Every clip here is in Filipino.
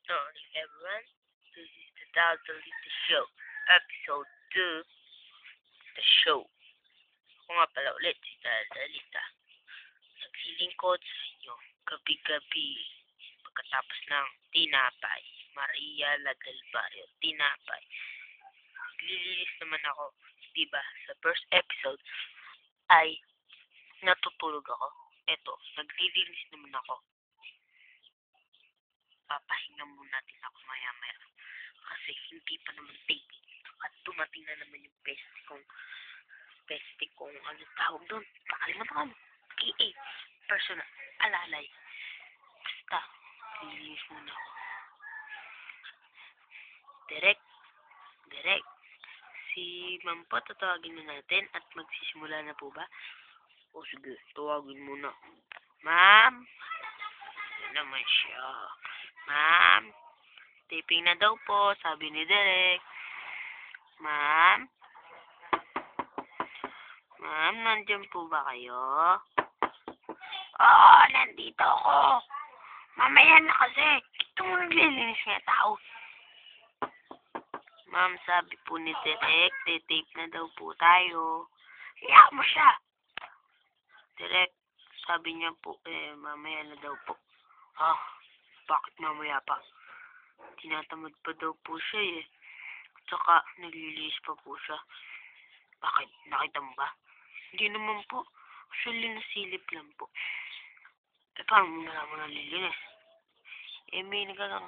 Morning, everyone. This is the Dalita Show, Episode 2, The Show. Ako nga pala ulit si Dalita. Naglilingkod sa inyo gabi-gabi pagkatapos ng tinapay. Maria La del Barrio, tinapay. Naglilinis naman ako, diba? Sa first episode ay natutulog ako. Eto, naglilinis naman ako. Papahinga muna din ako maya-maya. Kasi hindi pa naman taping. At dumating na naman yung peste kong ano tawag doon. Pakalimutan ko. PA. Personal. Alalay. Basta. Lilinis muna ako. Direct. Si Ma'am po, tatawagin na natin at magsisimula na po ba? O sige, tawagin muna. Ma'am? Yan naman siya. Ma'am? Taping na daw po, sabi ni Derek. Ma'am? Ma'am, nandiyan po ba kayo? Oo, nandito ako. Mamaya na kasi. Ito mo naglilinis nga tao. Ma'am, sabi po ni Derek, tape na daw po tayo. Hiya mo siya. Derek, sabi niya po, mamaya na daw po. Bakit mamaya pa? Tinatamad pa daw po siya eh. Tsaka, naglilinis pa po siya. Bakit? Nakita mo ba? Hindi naman po. Actually, nasilip lang po. Paano mo nalaman nalilinis? May nagagang...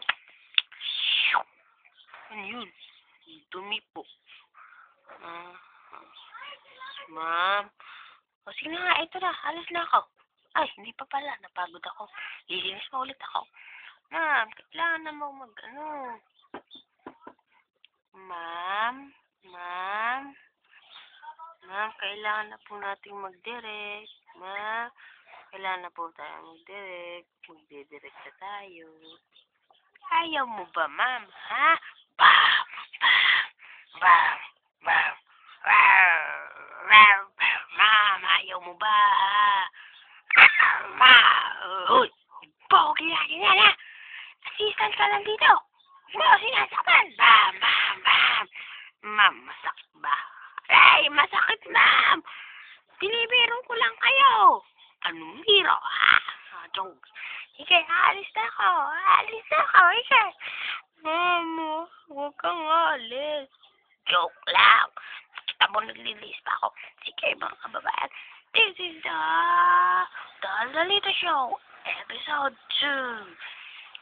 Ano yun? Dumi po. Ma'am. O sige nga, ito na. Alis na ako. Ay, hindi pa pala. Napagod ako. Lilinis pa ulit ako. Ma'am, kailangan na mo Ma'am? Ma'am, kailangan na po nating mag-direct. Ma'am, kailangan na po tayo mag-direct. Magdidirect na tayo. Ayaw mo ba, ma'am? Ha? Bam! Bam! Bam! Bam! Ma'am, ayaw mo ba, ha? Hoy! Pogi na ganyan, ha? Assistant ka lang dito. Mo sinasaktan. Bam! Ma'am, masakit ba? Ay, masakit, ma'am! Binibiro ko lang kayo. Anong biro, ha? Joke. Sige, alis na ako. Sige. Mama, huwag kang alis. Joke lang. Kita mo naglilis pa ako. Sige, mga kababayan. This is the Lolita Show, Episode 2.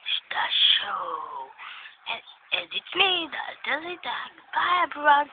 It's the show. And it's me, the Lolita. Bye, everyone.